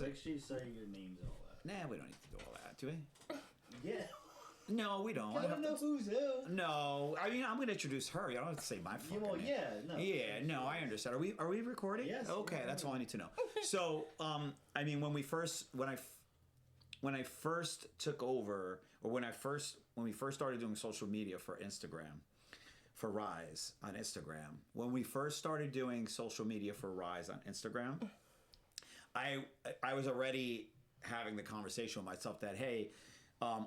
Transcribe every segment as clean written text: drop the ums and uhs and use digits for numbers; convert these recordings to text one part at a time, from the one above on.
pictures, say your names and all that. Nah, we don't need to do all that, do we? Yeah. No, we don't. I don't know who's who. No, I mean I'm going to introduce her. You don't have to say my fucking name. Yeah, no. Yeah, no, I understand. Are we recording? Yes. Okay, that's all I need to know. So, I mean, when I first took over, or when we first started doing social media for Instagram, for Ryse on Instagram, when we first started doing social media for Ryse on Instagram, I was already having the conversation with myself that, hey,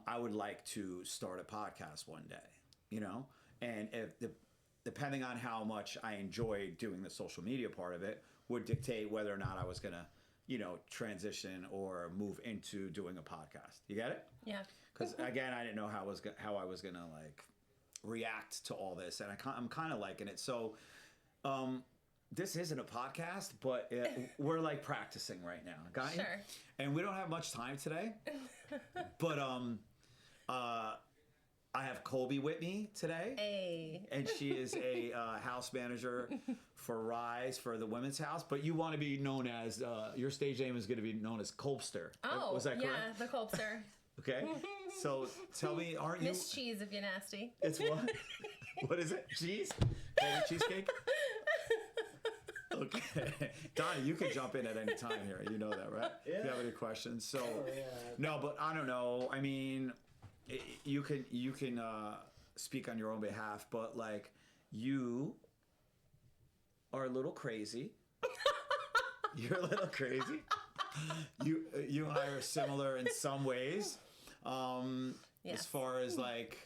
I would like to start a podcast one day, you know? And depending on how much I enjoyed doing the social media part of it would dictate whether or not I was going to, you know, transition or move into doing a podcast. You get it? Yeah. Because, again, I didn't know how I was going to, like, react to all this. And I'm kind of liking it. So, this isn't a podcast, but we're like practicing right now. Got you? Sure. And we don't have much time today. But I have Colby with me today. Hey. And she is a house manager for Ryse for the women's house. But you want to be known as your stage name is going to be known as Colbster. Oh, was that correct? Yeah, the Colbster. Okay. So tell me, aren't you? Miss Cheese if you're nasty. It's what? What is it? Cheese? Colby cheesecake? Okay, Donnie, you can jump in at any time here. You know that, right? Yeah. If you have any questions. So, yeah. No, but I don't know. I mean, you can speak on your own behalf, but like you are a little crazy. You're a little crazy. You and I are similar in some ways. Yes. As far as like.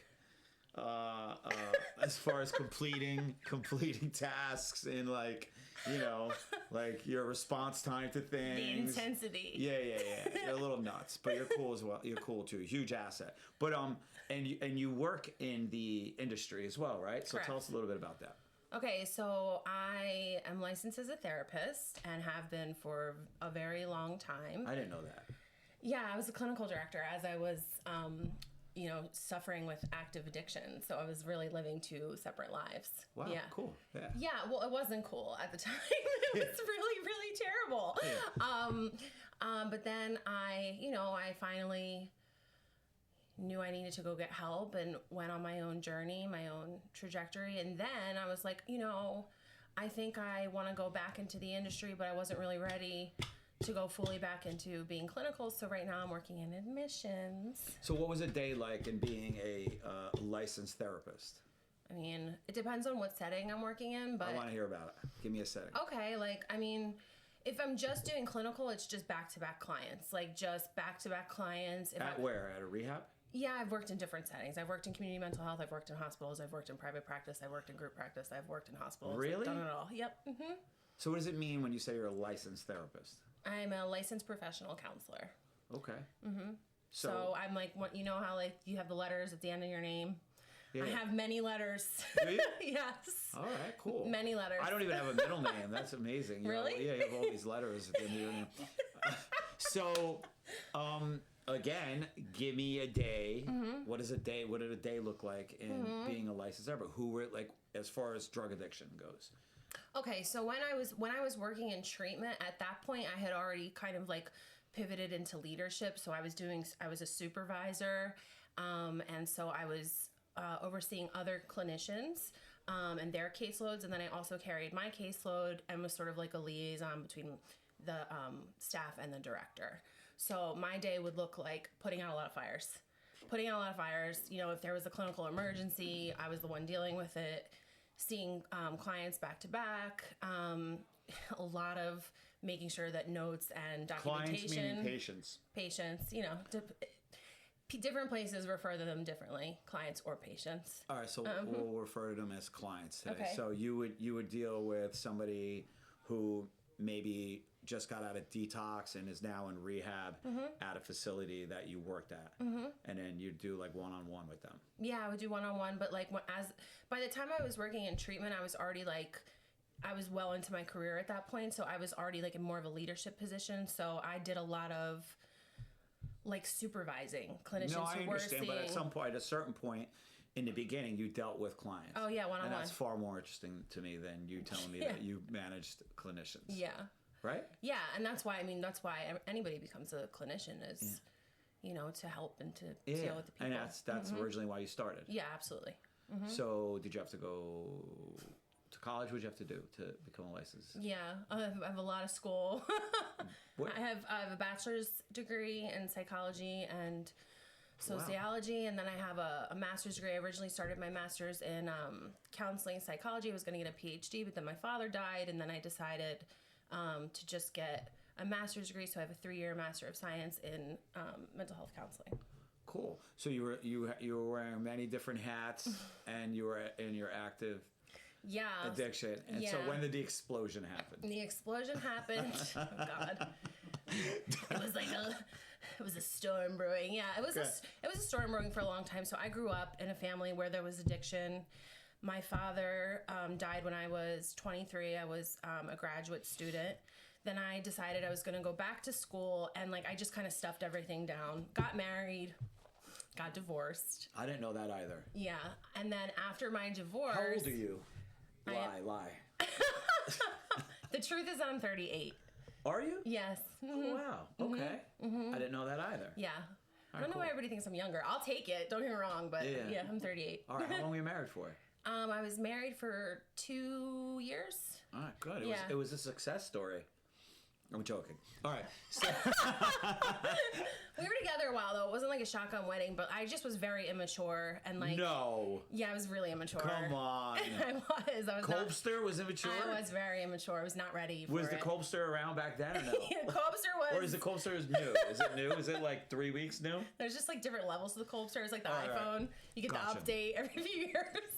As far as completing tasks and like, you know, like your response time to things, The intensity. Yeah. You're a little nuts, but you're cool as well. You're cool too. Huge asset. But and you work in the industry as well, right? So Correct. Tell us a little bit about that. Okay, so I am licensed as a therapist and have been for a very long time. I didn't know that. Yeah, I was a clinical director as I was, you know, suffering with active addiction. So I was really living two separate lives. Wow, yeah. cool. Yeah. Yeah, well, it wasn't cool at the time. It was really, really terrible. Yeah. But then I finally knew I needed to go get help and went on my own journey, my own trajectory. And then I was like, you know, I think I want to go back into the industry, but I wasn't really ready to go fully back into being clinical. So right now I'm working in admissions. So what was a day like in being a licensed therapist? I mean, it depends on what setting I'm working in, but I want to hear about it. Give me a setting. Okay, like, I mean, if I'm just doing clinical, it's just back-to-back clients. Like, just back-to-back clients. Where? At a rehab? Yeah, I've worked in different settings. I've worked in community mental health. I've worked in hospitals. I've worked in private practice. I've worked in group practice. I've worked in hospitals. Really? I've done it all. Yep. Mm-hmm. So what does it mean when you say you're a licensed therapist? I'm a licensed professional counselor. Okay. Mm-hmm. So I'm like, you know how like you have the letters at the end of your name? Yeah. I have many letters. Do you? Yes. All right, cool. Many letters. I don't even have a middle name. That's amazing. Really? Yeah, you have all these letters at the end of your name. So, again, give me a day. Mm-hmm. What did a day look like in being a licensed therapist? Who were like as far as drug addiction goes? Okay, so when I was working in treatment, at that point I had already kind of like pivoted into leadership. So I was a supervisor, and so I was overseeing other clinicians and their caseloads, and then I also carried my caseload and was sort of like a liaison between the staff and the director. So my day would look like putting out a lot of fires. You know, if there was a clinical emergency, I was the one dealing with it. Seeing clients back to back, a lot of making sure that notes and documentation. Clients meaning patients. Patients, you know, different places refer to them differently, clients or patients. All right, so we'll refer to them as clients today. Okay. So you would deal with somebody who maybe just got out of detox and is now in rehab at a facility that you worked at, and then you do like one-on-one with them. Yeah, I would do one-on-one, but like by the time I was working in treatment, I was already like, I was well into my career at that point, so I was already like in more of a leadership position. So I did a lot of like supervising clinicians. No, I who understand, were but seeing... at a certain point in the beginning, you dealt with clients. Oh yeah, one-on-one. And that's far more interesting to me than you telling me that you managed clinicians. Yeah. right? Yeah, and that's why anybody becomes a clinician is, to help and to deal with the people. And that's originally why you started. Yeah, absolutely. So did you have to go to college? What did you have to do to become a licensed? Yeah, I have a lot of school. What? I have a bachelor's degree in psychology and sociology, and then I have a master's degree. I originally started my master's in counseling psychology. I was going to get a PhD, but then my father died, and then I decided to just get a master's degree. So I have a 3-year Master of Science in mental health counseling. Cool. So you were wearing many different hats, and you were in your active addiction. And so when did the explosion happen? The explosion happened. Oh God. It was a storm brewing. Yeah, it was a storm brewing for a long time. So I grew up in a family where there was addiction. My father died when I was 23. I was a graduate student. Then I decided I was going to go back to school, and I just kind of stuffed everything down. Got married, got divorced. I didn't know that either. Yeah, and then after my divorce, how old are you? Lie. The truth is that I'm 38. Are you? Yes. Oh, wow. Okay. I didn't know that either. Yeah. I don't know why everybody thinks I'm younger. I'll take it. Don't get me wrong, but yeah I'm 38. All right. How long were you married for? I was married for 2 years. All right. Good. It was a success story. I'm joking. All right. So we were together a while, though. It wasn't like a shotgun wedding, but I just was very immature and No. Yeah, I was really immature. Come on. I was. Colbster was immature? I was very immature. I was not ready for it. Was the Colbster around back then or no? Colbster was. Or is the Colbster new? Is it new? Is it 3 weeks new? There's just different levels to the Colbster. It's like the iPhone. Right. You get the update every few years.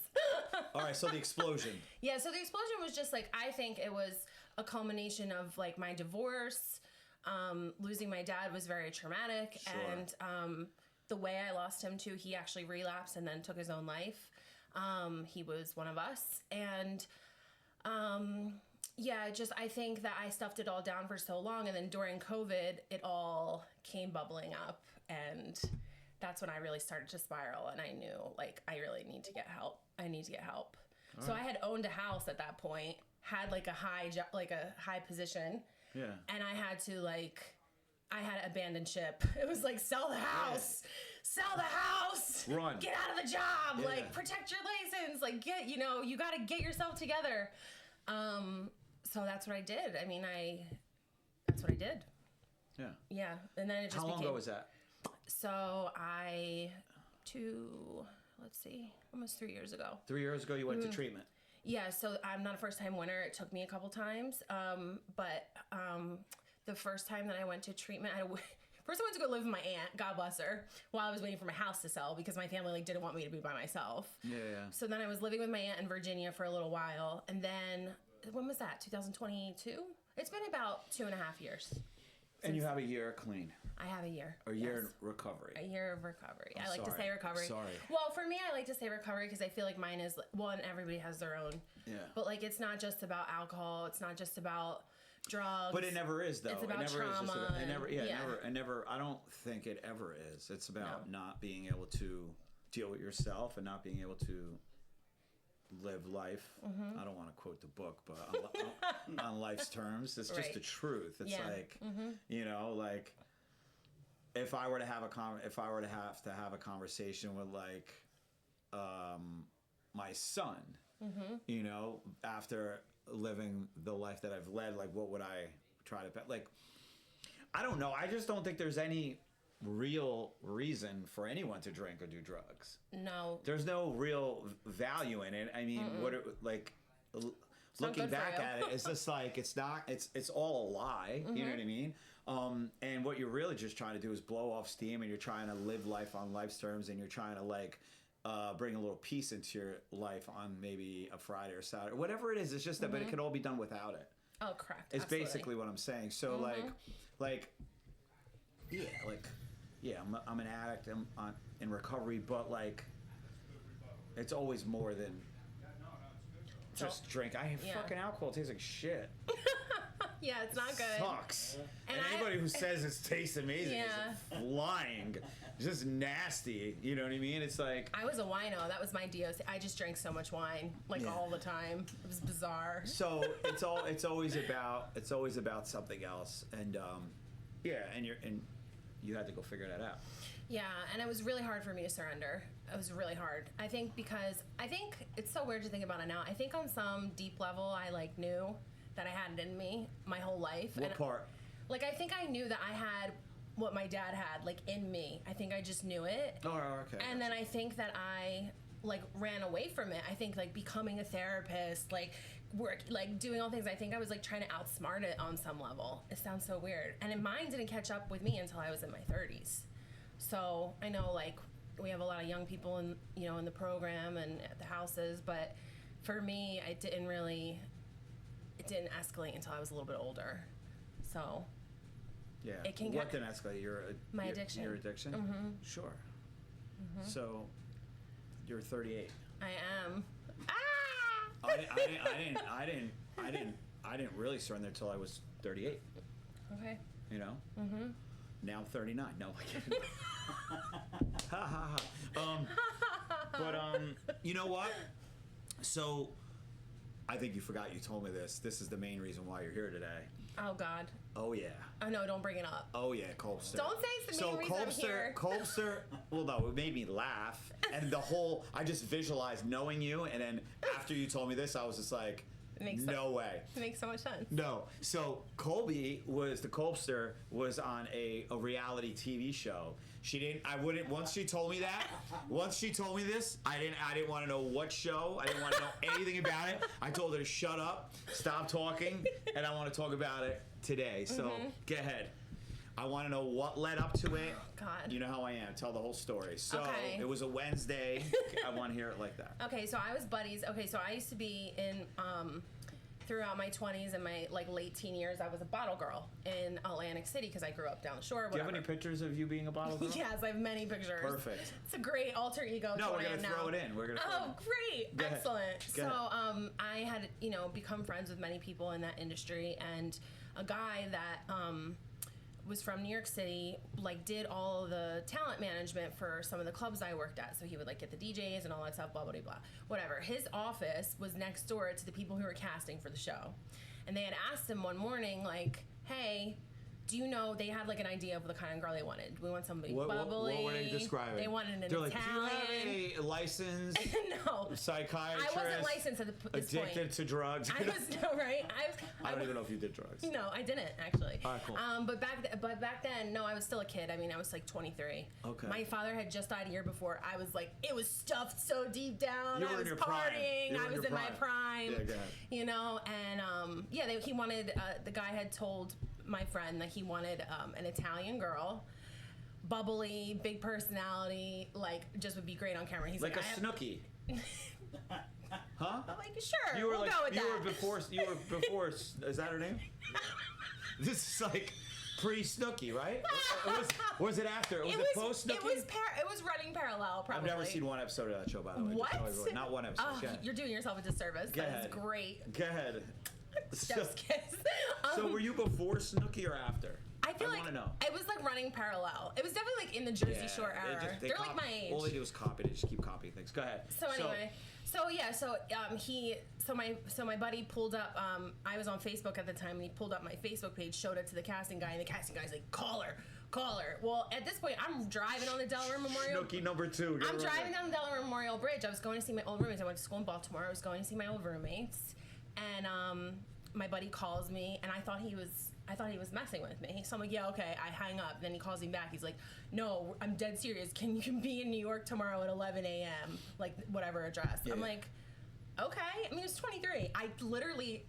All right, so the explosion. Yeah, so the explosion was just I think it was a culmination of my divorce. Losing my dad was very traumatic. Sure. And the way I lost him too, he actually relapsed and then took his own life. He was one of us. And I think that I stuffed it all down for so long. And then during COVID, it all came bubbling up. And that's when I really started to spiral. And I knew I really need to get help. I need to get help. All so right. I had owned a house at that point, had a high position. Yeah. And I had to I had abandoned ship. It was sell the house, sell the house, run, get out of the job, protect your license, get, you got to get yourself together. So that's what I did. I mean, that's what I did. Yeah. Yeah. And then it just How long ago was that? So almost 3 years ago. 3 years ago you went to treatment. Yeah, so I'm not a first-time winner. It took me a couple times. But the first time that I went to treatment, first I went to go live with my aunt, God bless her, while I was waiting for my house to sell because my family didn't want me to be by myself. Yeah. So then I was living with my aunt in Virginia for a little while. And then, when was that, 2022? It's been about 2.5 years. And you have a year clean. I have a year. A year in recovery. A year of recovery. I like to say recovery. Sorry. Well, for me, I like to say recovery because I feel like mine is, and everybody has their own. Yeah. But it's not just about alcohol. It's not just about drugs. But it never is, though. It's about trauma. I don't think it ever is. It's about not being able to deal with yourself and not being able to live life. Mm-hmm. I don't want to quote the book, but on life's terms, it's just the truth. It's if I were to have a conversation with my son, after living the life that I've led, what would I try to I don't know. I just don't think there's any real reason for anyone to drink or do drugs. No. There's no real value in it. I mean, looking back at it, it's just it's all a lie. Mm-hmm. You know what I mean? And what you're really just trying to do is blow off steam, and you're trying to live life on life's terms, and you're trying to bring a little peace into your life on maybe a Friday or Saturday, whatever it is. It's just that, but it could all be done without it. Oh, correct. It's basically what I'm saying. So I'm an addict. I'm in recovery, but it's always more than just drink. Fucking alcohol tastes like shit. Yeah, it's not good. Sucks. And And anybody who says it tastes amazing Yeah. is lying. It's just nasty. You know what I mean? It's like. I was a wino. That was my DOC. I just drank so much wine, like Yeah. all the time. It was bizarre. So it's always about something else, and you had to go figure that out. Yeah, and it was really hard for me to surrender. It was really hard. I think it's so weird to think about it now. I think on some deep level, I like knew that I had it in me my whole life. What part? Like, I think I knew that I had what my dad had, like, in me. I think I just knew it. Oh, okay. And then I think that I, like, ran away from it. I think, like, becoming a therapist, like, doing all things. I think I was, like, trying to outsmart it on some level. It sounds so weird. And mine didn't catch up with me until I was in my 30s. So I know, like, we have a lot of young people in the program and at the houses, but for me, it didn't escalate until I was a little bit older. So yeah. it can what get didn't escalate? my addiction. Your addiction? Mm-hmm. Sure. Mm-hmm. So you're 38. I am. I didn't really surrender until I was 38. Okay. You know? Mm-hmm. Now I'm 39. No, I can't. Ha ha ha. But you know what? So, I think you forgot you told me this. This is the main reason why you're here today. Oh God. Oh yeah. Oh no! Don't bring it up. Oh yeah, Colbster. Don't say it's the main reason I'm here. Colbster. Well, no, it made me laugh, and I just visualized knowing you, and then after you told me this, I was just like, no way. It makes so much sense. No. So Colby the Colbster was on a reality TV show. Once she told me this, I didn't want to know what show. I didn't want to know anything about it. I told her to shut up, stop talking, and I want to talk about it today. So go ahead. I want to know what led up to it. God. You know how I am. Tell the whole story. So Okay. It was a Wednesday. I want to hear it like that. Okay, so I was buddies. Okay, so I used to be in throughout my 20s and my late teen years. I was a bottle girl in Atlantic City because I grew up down the shore. Do you have any pictures of you being a bottle girl? Yes, I have many pictures. Perfect. It's a great alter ego. No, to we're what I gonna am throw now. it in. We're gonna. Oh, great! Go ahead. Excellent. Go So I had become friends with many people in that industry, and a guy that was from New York City, did all of the talent management for some of the clubs I worked at. So he would get the DJs and all that stuff, blah, blah, blah, whatever. His office was next door to the people who were casting for the show. And they had asked him one morning, hey, do you know, they had an idea of the kind of girl they wanted. We want somebody bubbly. What were they describing? They wanted an They're Italian. Do you have a license? No. Psychiatrist? I wasn't licensed at this point. Addicted to drugs? I was, no, right? I don't even know if you did drugs. No, I didn't actually. All right, cool. But back then, no, I was still a kid. I mean, I was 23. Okay. My father had just died a year before. I was it was stuffed so deep down. You were I was in your prime. partying. I was in my prime. Yeah, go ahead. And he wanted. The guy had told my friend that he wanted an Italian girl, bubbly, big personality, just would be great on camera. He's like a Snooki. Huh? I'm sure. We'll go with that. You were before. Is that her name? This is pre Snooki, right? Was it after? Was it post Snooki? It was running parallel, probably. I've never seen one episode of that show, by the way. What? Not one episode. Oh, you're doing yourself a disservice. That is great. Go ahead. Just kidding. So were you before Snooki or after? I feel want to know. It was running parallel. It was definitely in the Jersey Shore era. They're my age. All they do is copy. They just keep copying things. Go ahead. So anyway, my buddy pulled up. I was on Facebook at the time, and he pulled up my Facebook page, showed it to the casting guy, and the casting guy's like, call her. Well, at this point, I'm driving on the Delaware Memorial. Snooki number 2. I'm driving down the Delaware Memorial Bridge. I was going to see my old roommates. I went to school in Baltimore. I was going to see my old roommates, and my buddy calls me, and I thought he was messing with me. So I'm like, yeah, okay. I hang up. Then he calls me back. He's like, no, I'm dead serious. You can be in New York tomorrow at 11 a.m. Whatever address. Yeah. I'm like, okay. I mean, it's 23. I literally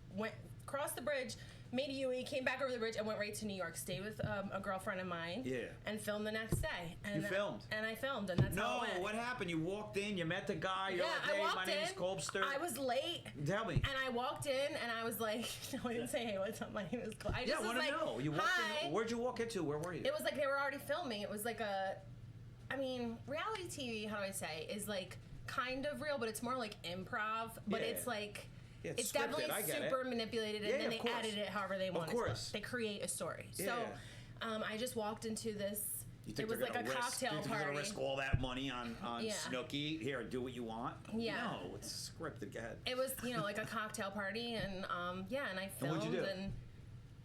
crossed the bridge, made a UE, came back over the bridge, and went right to New York. Stayed with a girlfriend of mine. Yeah. And filmed the next day. And you filmed? And I filmed, and that's how it went. No, what happened? You walked in, you met the guy, you're I hey, walked my name's Colbster. I was late. Tell me. And I walked in, and I was like, no, I didn't say, hey, what's up? My name is Colby. I want to know. You walked hi. in, where'd you walk into? Where were you? It was they were already filming. It was reality TV, how do I say, is kind of real, but it's more improv. But it's Yeah, it's scripted. definitely I get super it. manipulated, and Yeah, then of they course. edit it however they want. course. They create a story. Yeah. So I just walked into this. You think It was they're like a gonna risk, cocktail you think they're party. gonna risk all that money on Yeah. Snooki? Here, do what you want. Yeah. No, it's scripted. Go ahead. It was, like a cocktail party, and and I filmed, what'd you do? and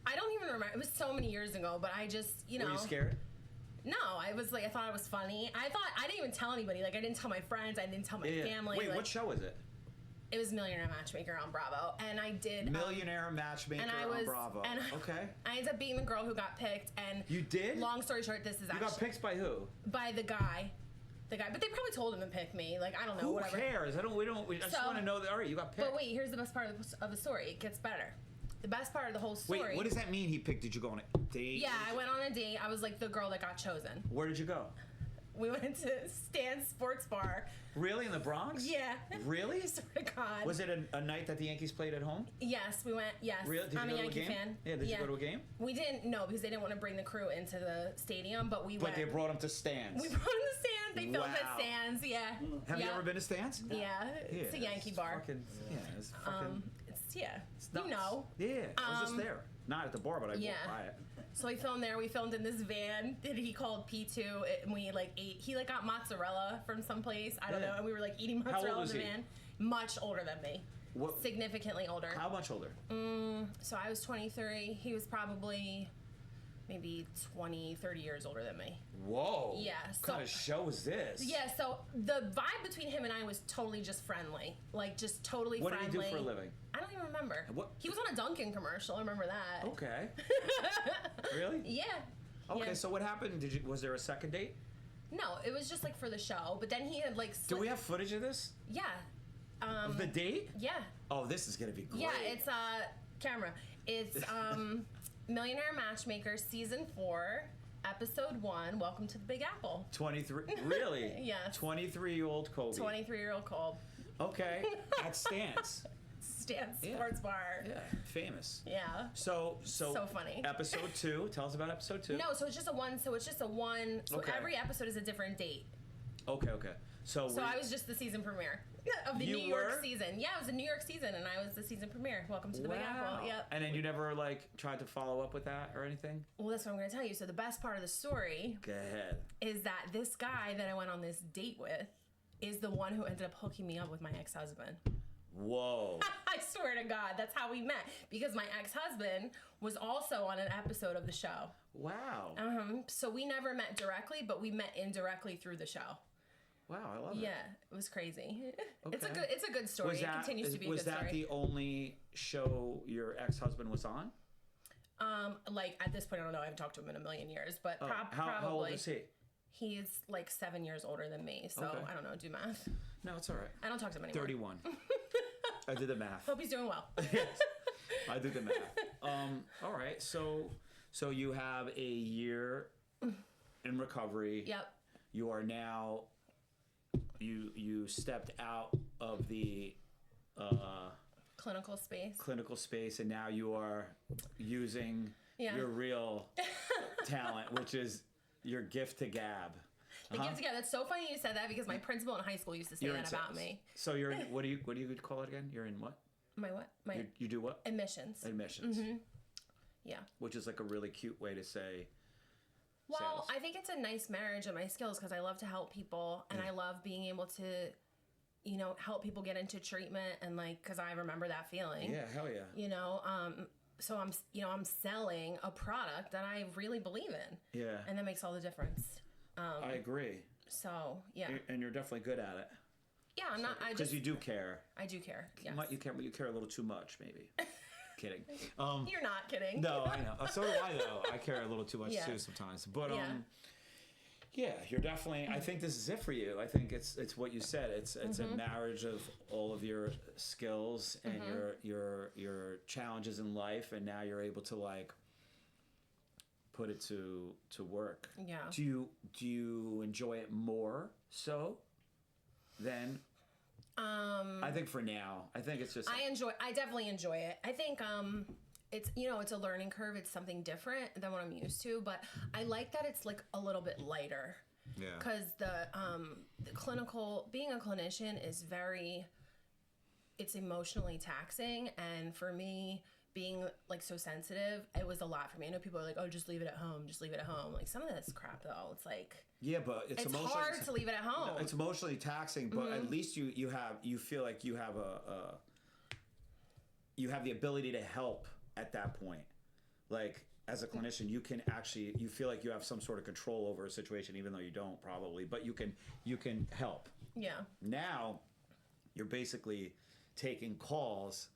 I don't even remember. It was so many years ago, but I just, Were you scared? No, I was like, I thought it was funny. I didn't even tell anybody. Like, I didn't tell my friends. I didn't tell my family. Wait, like, what show is it? It was Millionaire Matchmaker on Bravo, and I did Millionaire Matchmaker and I on was, Bravo. And okay. I ended up beating the girl who got picked, and You did? Long story short, this is You actually got picked by who? by the guy, but they probably told him to pick me. Like, I don't know, Who whatever. cares? I just So- want to know that. All right, you got picked. But wait, here's the best part of the story. It gets better. The best part of the whole story. Wait, what does that mean? He picked? Did you go on a date? Yeah, I went on a date. I was like the girl that got chosen. Where did you go? We went to Stan's Sports Bar. Really, in the Bronx? Yeah. Really? I swear to God. Was it a night that the Yankees played at home? Yes, we went. Yes. Really? Did you I'm go a to a Yankee game? fan. Yeah, did you go to a game? We didn't. No, because they didn't want to bring the crew into the stadium. But we went. But they brought him to Stands. We brought them to Stands. They filmed Wow. at Stands. Yeah. Have you Yeah. ever been to Stands? Yeah. It's a Yankee bar. Fucking, yeah, it's fucking. It's it's nuts. You know. Yeah, I was just there. Not at the bar, but I Yeah. walked by it. So we filmed there. We filmed in this van that he called P2, and we ate. He got mozzarella from someplace. I don't Yeah. know. And we were eating old mozzarella in was the he? van. Much older than me. What? Significantly older. How much older? So I was 23. He was probably maybe 20, 30 years older than me. Whoa. Yeah, What so- kind of show is this? Yeah, so the vibe between him and I was totally just friendly. Like, just totally What friendly. did he do for a living? I don't even remember. What? He was on a Dunkin' commercial. I remember that. Okay. Really? Yeah. Okay, Yeah. so what happened? Was there a second date? No, it was just for the show. But then he had Do we have footage of this? Yeah. Of the date? Yeah. Oh, this is gonna be great. Yeah, it's camera. It's Millionaire Matchmaker season 4, episode 1. Welcome to the Big Apple. 23. Really? Yes. 23-year-old Colby. 23-year-old Colby. Okay. At Stance. Stan's Yeah. Sports Bar. Yeah. Famous. Yeah. So funny. Episode 2. Tell us about episode 2. No, so it's just a one. So Okay. every episode is a different date. Okay. So I was just the season premiere of the You New York were? season. Yeah, it was a New York season, and I was the season premiere. Welcome to the Big Apple. Yep. And then you never tried to follow up with that or anything? Well, that's what I'm going to tell you. So the best part of the story Go ahead. is that this guy that I went on this date with is the one who ended up hooking me up with my ex-husband. Whoa. I swear to God, that's how we met. Because my ex-husband was also on an episode of the show. Wow. So we never met directly, but we met indirectly through the show. Wow, I love it. Yeah, it was crazy. Okay. It's a good story. It continues to be a good story. Was that the only show your ex-husband was on? At this point, I don't know. I haven't talked to him in a million years, but probably. How old is he? He's 7 years older than me, so Okay. I don't know. Do math. No, it's all right. I don't talk to him anymore. 31. I did the math. Hope he's doing well. Yes, I did the math. All right. So you have a year in recovery. Yep. You are now. You stepped out of the Clinical space. clinical space, and now you are using Yeah. your real talent, which is your gift to gab. The gift together. That's so funny you said that because my principal in high school used to say You're in that about sales. me. So you're in, what do you call it again? You're in what? My what? My You do what? admissions. Admissions. Yeah. Which is a really cute way to say Well, sales. I think it's a nice marriage of my skills because I love to help people and I love being able to, help people get into treatment and because I remember that feeling. Yeah, hell yeah. So I'm selling a product that I really believe in. Yeah. And that makes all the difference. I agree. So yeah. And you're definitely good at it. Yeah, I'm not. I Because just. you do care. I do care. Yes. You care a little too much, maybe. Kidding. You're not kidding. No, I know. So do I, though. I care a little too much Yeah. too sometimes. But Yeah. yeah, you're definitely. I think this is it for you. I think it's what you said. It's a marriage of all of your skills and your challenges in life, and now you're able to put it to work. Yeah. Do you enjoy it more so than? I think for now, I think it's just. I definitely enjoy it. I think it's it's a learning curve. It's something different than what I'm used to, but I like that it's a little bit lighter. Yeah. Because the clinical being a clinician is very. it's emotionally taxing, and for me, being like so sensitive, it was a lot for me. I know people are like, oh, just leave it at home, just leave it at home. Like some of this crap though, it's like, yeah, but it's hard to leave it at home. It's emotionally taxing, but at least you feel like you have you have the ability to help at that point. Like as a clinician, you can actually, you feel like you have some sort of control over a situation, even though you don't probably, but you can help. Yeah. Now you're basically taking calls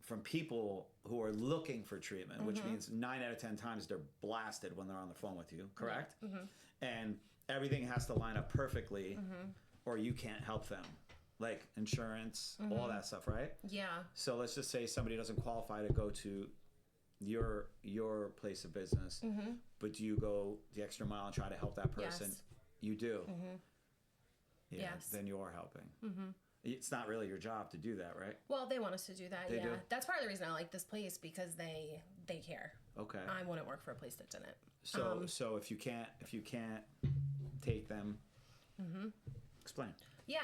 from people who are looking for treatment, which means 9 out of 10 times they're blasted when they're on the phone with you, correct? And everything has to line up perfectly or you can't help them. Like insurance, all that stuff, right? Yeah. So let's just say somebody doesn't qualify to go to your place of business, but do you go the extra mile and try to help that person? Yes. You do. Yeah, Yes. then you're helping. It's not really your job to do that, right? Well, they want us to do that. They yeah. do? That's part of the reason I like this place, because they care. Okay. I wouldn't work for a place that didn't. So if you can't take them, explain. Yeah,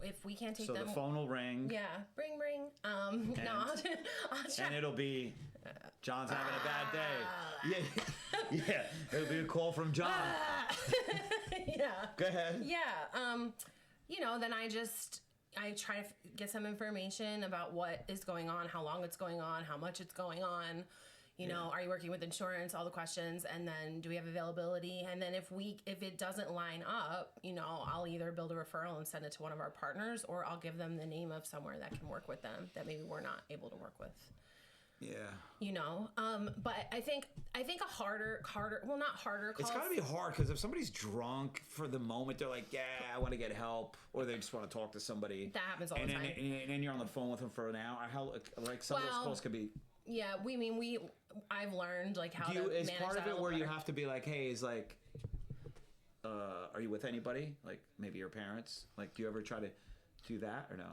if we can't take So them, the phone will ring. yeah, ring. No, I'll try. And it'll be John's having a bad day. Yeah. It'll be a call from John. Yeah. Go ahead. Yeah. Then I try to get some information about what is going on, how long it's going on, how much it's going on. Are you working with insurance? All the questions, and then do we have availability? And then if it doesn't line up, I'll either build a referral and send it to one of our partners, or I'll give them the name of somewhere that can work with them that maybe we're not able to work with. Yeah. But I think a harder, well, not harder calls. It's got to be hard because if somebody's drunk for the moment, they're like, yeah, I want to get help, or they just want to talk to somebody. That happens all the time. And then you're on the phone with them for an hour. How like some of those calls could be. Yeah, I've learned like how to manage that. Is part of it where you better. have to be like, hey, is like, are you with anybody? Like maybe your parents? Like, do you ever try to do that or no?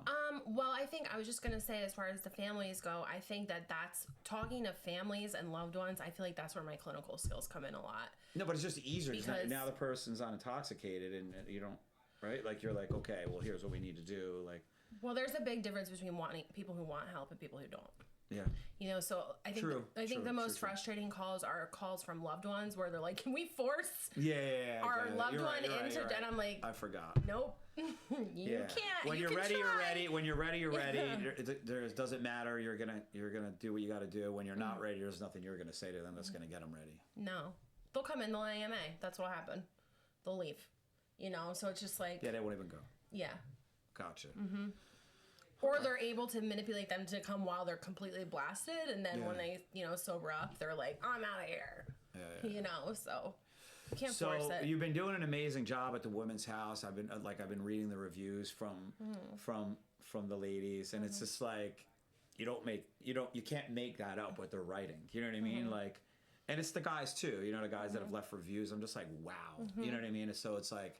Well, I think I was just gonna say, as far as the families go, I think that's talking to families and loved ones. I feel like that's where my clinical skills come in a lot. No, but it's just easier because now the person's unintoxicated and you don't, right? Like you're like, okay, well here's what we need to do. Like, well, there's a big difference between people who want help and people who don't. Yeah. So I think the most frustrating calls are calls from loved ones where they're like, "Can we force our loved one into?" And I'm like, I forgot. Nope, you can't. When you're ready, you're ready. When you're ready, you're ready. There doesn't matter. You're gonna do what you got to do. When you're not ready, there's nothing you're gonna say to them that's gonna get them ready. No, they'll come in. They'll AMA. That's what happened. They'll leave. So it's just like, yeah, they won't even go. Yeah. Gotcha. Or they're able to manipulate them to come while they're completely blasted, and then when they, sober up, they're like, I'm out of here. Yeah. So you can't force it. So you've been doing an amazing job at the Women's House. I've been reading the reviews from the ladies, and it's just like you can't make that up what they're writing. You know what I mean? Like, and it's the guys too. The guys that have left reviews. I'm just like, wow. You know what I mean? And so it's like,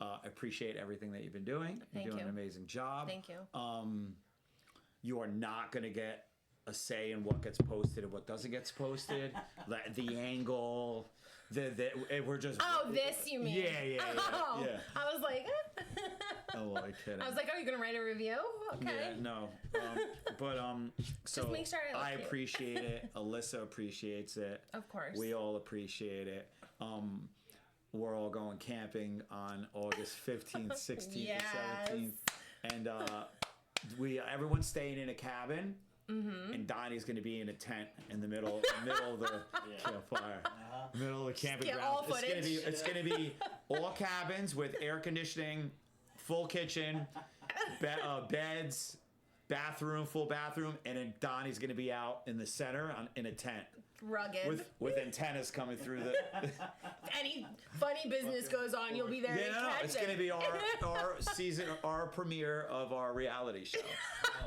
I appreciate everything that you've been doing. You're doing an amazing job. Thank you. You are not going to get a say in what gets posted and what doesn't get posted. The angle, we're just. Oh, this you mean? Yeah. Oh, yeah. I was like. Oh, I kidding. I was like, are you going to write a review? Okay. Yeah, no. So just make sure I appreciate it. Alyssa appreciates it. Of course. We all appreciate it. We're all going camping on August 15th, 16th, and 17th. And everyone's staying in a cabin. And Donnie's going to be in a tent in the middle of the campfire. Middle of the camping ground. All footage. It's going to be all cabins with air conditioning, full kitchen, beds, full bathroom, and then Donnie's going to be out in the center in a tent. Rugged. With antennas coming through the. Any funny business goes on, you'll be there. Yeah, no, it's going to be our season, our premiere of our reality show.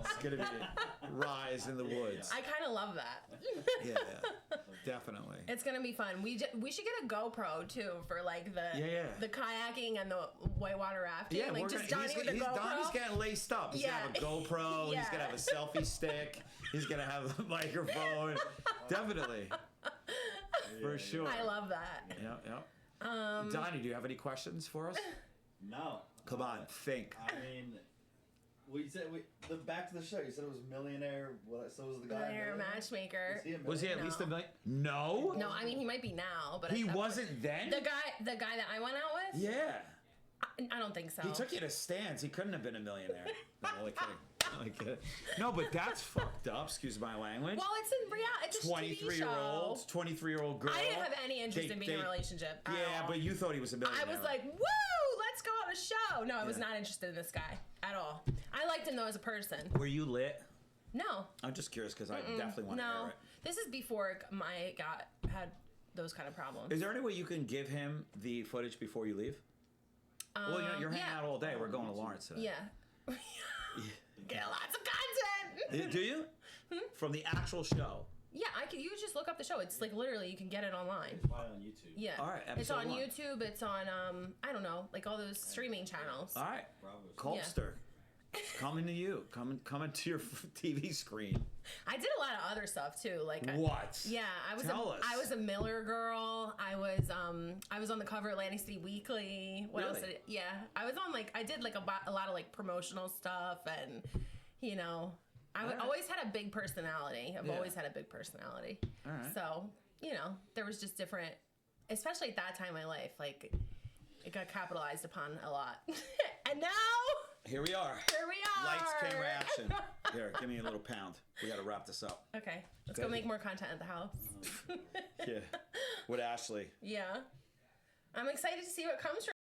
It's going to be Ryse in the Woods. I kind of love that. Yeah, definitely. It's going to be fun. We should get a GoPro too for like the kayaking and the whitewater rafting. Yeah, like just Donnie with a GoPro. Donnie's getting laced up. He's going to have a GoPro. He's going to have a selfie stick. He's going to have a microphone. Definitely. For sure. I love that. Donnie, do you have any questions for us? No. Come on, think. I mean, Well, you said the back to the show. You said it was millionaire. What? So was the guy Millionaire matchmaker. Was he at least a million? No. No, I mean he might be now, but He at that wasn't point- then. The guy that I went out with. Yeah. I don't think so. He took you to stands. He couldn't have been a millionaire. No, only kidding. Only kidding. No, but that's fucked up. Excuse my language. Well, it's in reality. It's a 23-year-old, 23-year-old girl. I didn't have any interest in being in a relationship. At Yeah, all. but you thought he was a millionaire. I was like, woo, let's go on a show. No, I was not interested in this guy at all. I liked him though as a person. Were you lit? No. I'm just curious because I definitely want to No. hear it. This is before I had those kind of problems. Is there any way you can give him the footage before you leave? Well, you're hanging out all day. We're going to Lawrence today. Yeah. Get lots of content. Do you? From the actual show? Yeah, you just look up the show. It's like literally you can get it online. It's probably on YouTube. Yeah. All right, It's episode on 1. YouTube. It's on I don't know, like all those streaming channels. All right. Bravo. Colbster. Coming to you. Coming to your TV screen. I did a lot of other stuff too. Like What? Yeah, Tell us. I was a Miller girl. I was on the cover of Atlantic City Weekly. What else? Really? Yeah, I was on I did like a lot of like promotional stuff, and I Alright. always had a big personality. I've Yeah. always had a big personality. All right. So there was just different, especially at that time in my life. Like it got capitalized upon a lot, and now Here we are. here we are. Lights, camera, action. Here, give me a little pound. We got to wrap this up. Okay, let's Okay. go make more content at the house. Yeah. With Ashley. Yeah. I'm excited to see what comes from